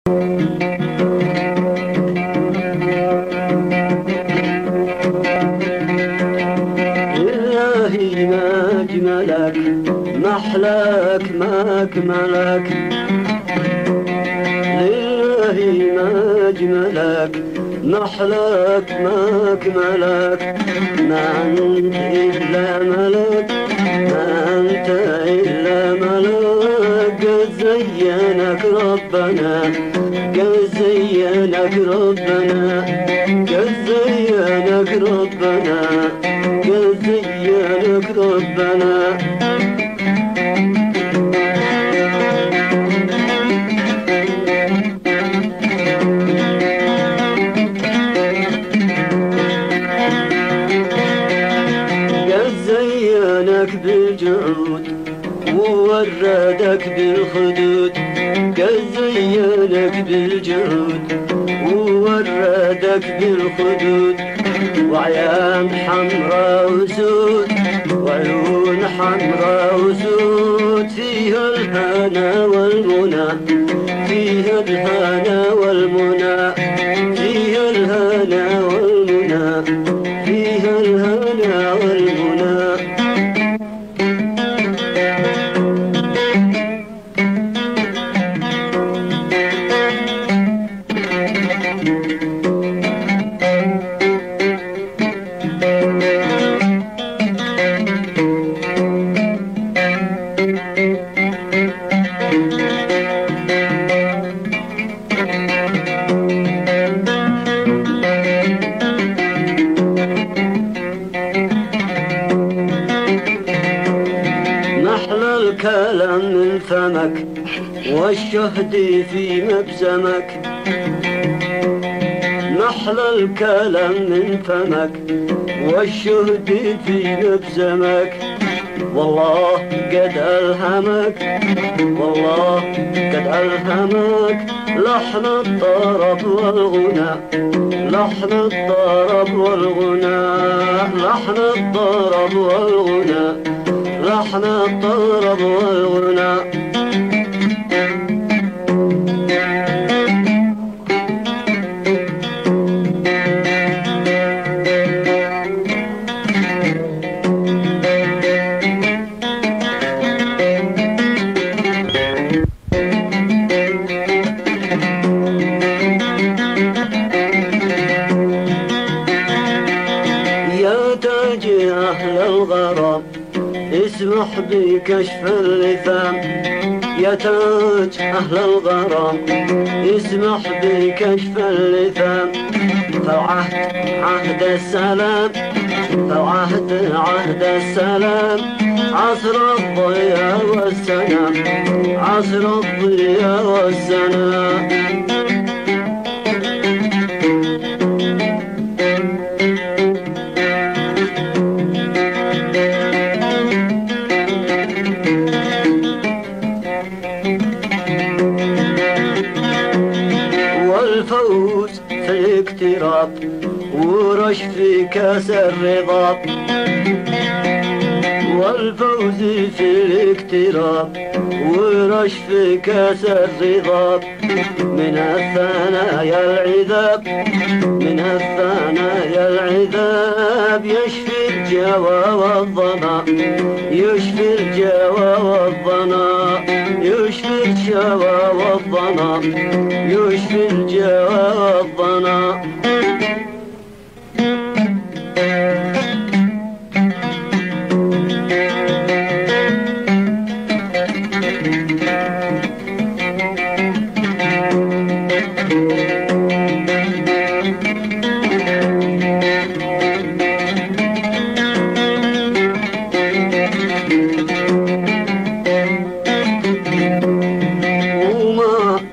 إلهي ما أجملك محلاك ما أكملك، لله ما أجملك محلاك ما أكملك، ما أنت إلا ملك ما أنت إلا ملك، قد زينك ربنا قد زينك ربنا قد زينك ربنا قد زينك ربنا. زينك بالجعود ووردك بالخدود، قد زينك بالجعود ووردك بالخدود، وعيان حمراء وسود وعيون حمراء وسود، فيها الهنا والمنى فيها الهنا والمنى فيها الهنا والمنى فيها الهنا والمنى. محلى الكلام من فمك والشهد في مبسمك، محلى الكلام من فمك والشهد في مبسمك، والله قد ألهمك والله قد ألهمك لحن الطرب والغنى لحن الطرب والغنى لحن الطرب والغنى لحن الطرب والغنى. يا تاج أهل الغرام اسمح بكشف اللثام، يا تاج أهل الغرام اسمح بكشف اللثام، فالعهد عهد السلام فالعهد عهد السلام، عصر الضياء والسلام عصر الضياء والسلام. والفوز في اقتراب ورش في كاس الرضا، والفوز في الاقتراب ورش في كاس الرضا، من الثنايا العذاب من الثنايا العذاب، يشفي الجوى والظما يشفي الجوى والظما يشفي الجوى والظما يشفي الجوى والظما.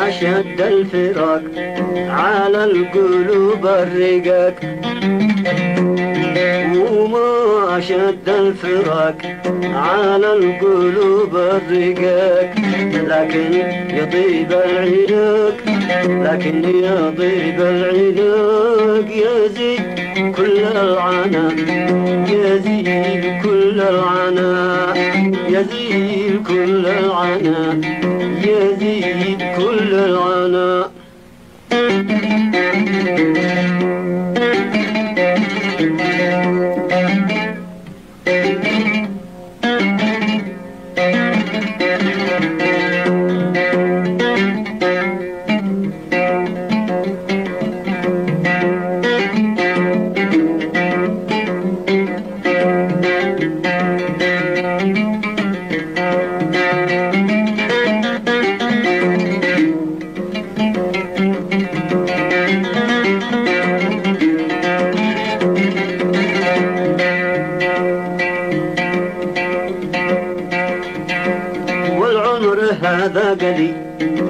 أشد الفراق على القلوب الرقاق، وما أشد الفراق على القلوب الرقاق، لكن يطيب العناق لكن يطيب العناق، يزيد كل العنا يزيد كل العنا يزيد كل العنا يزيد كل العنا.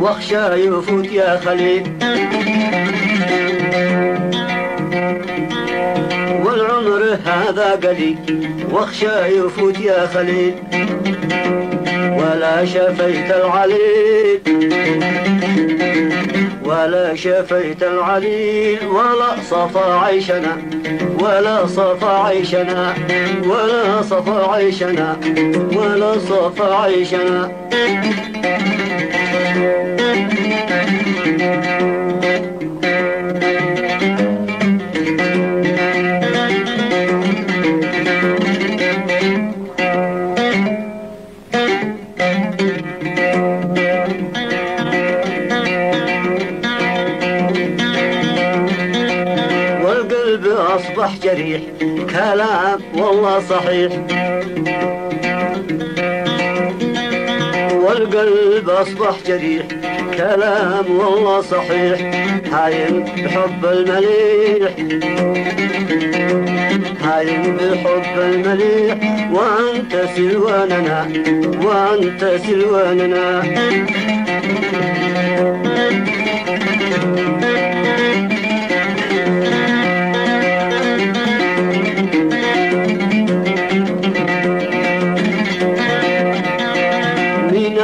واخشى يفوت يا خليل، والعمر هذا قليل واخشى يفوت يا خليل، ولا شفيت العليل ولا شفيت العليل، ولا صفى عيشنا ولا صفى عيشنا ولا صفى عيشنا ولا صفى عيشنا. أصبح جريح كلام والله صحيح، والقلب أصبح جريح كلام والله صحيح، هايم بحب المليح هايم بحب المليح، وأنت سلواننا وأنت سلواننا.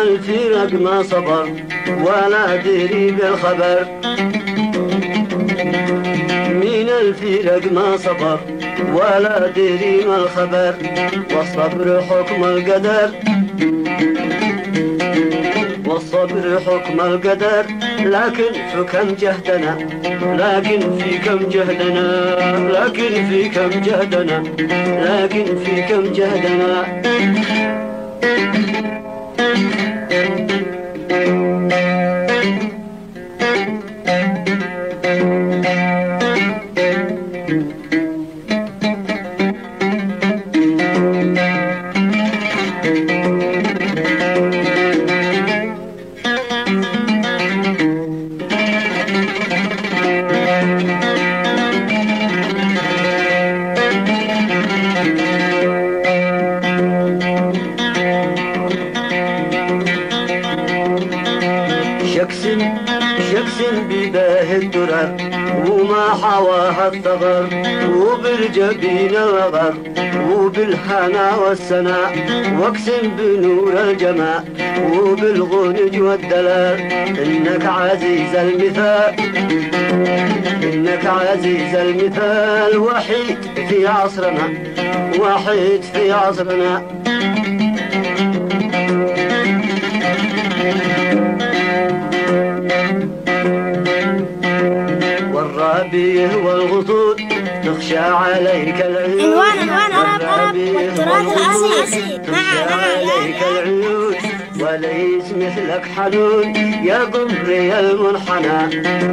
الفرق ما صبر ولا دري بالخبر، من الفرق ما صبر ولا دري ما الخبر، والصبر حكم القدر والصبر حكم القدر، لكن في كم جهدنا لكن في كم جهدنا لكن في كم جهدنا لكن في كم جهدنا. شخص بباه الدرر وما حواها الثغر، وبالجبين الغر وبالهنا والسناء، واقسم بنور الجمال وبالغنج والدلال، إنك عزيز المثال إنك عزيز المثال، وحيد في عصرنا وحيد في عصرنا. والربيع والغصون تخشى عليك العيون، والربيع والغصون تخشى عليك العيون، وليس مثلك حنون يا قمري المنحنى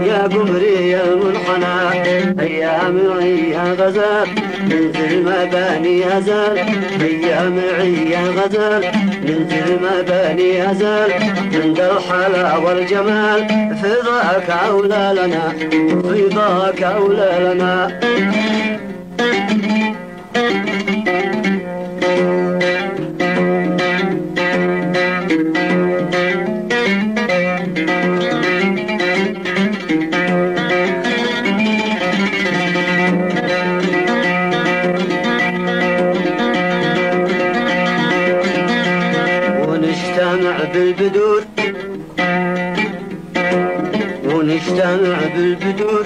يا قمري المنحنى. أيام عيا غزال ننزل مباني هزال، أيام عيا غزال ننزل مباني هزال، عند الحلا والجمال في ذاك أولى لنا في ذاك أولى لنا. ونجتمع بالبدور ونجتمع بالبدور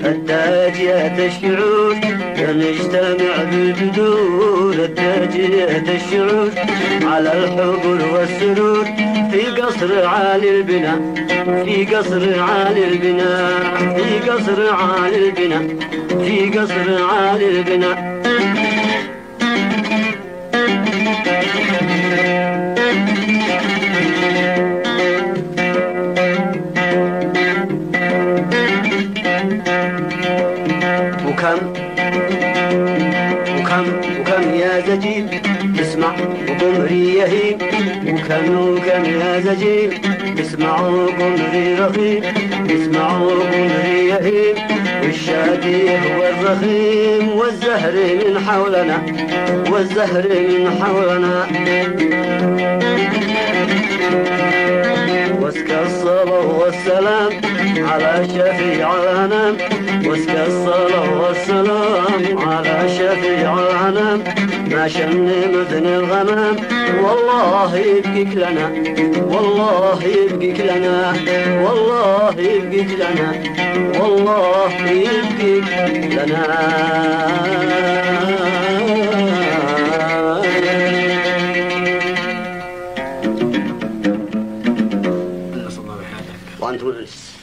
التاجية الشعور، نجتمع بالبدور التاجية الشعور، على الحضور والسرور في قصر عالي البناء في قصر عالي البناء في قصر عالي البناء في قصر عالي البناء. وكم يا زجيل تسمع وقمري يهيب، وكم يا زجيل تسمع وقمري رخيم، تسمع وقمري يهيب، والشادي هو الرخيم، والزهر من حولنا والزهر من حولنا. واسكى الصلاة والسلام على شفيع الأنام واسكى الصلاة والسلام على شفيع الأنام ما شن مذن الغمام والله يبقيك لنا والله يبقيك لنا والله يبقيك لنا والله يبقيك لنا وأنتم الأنس.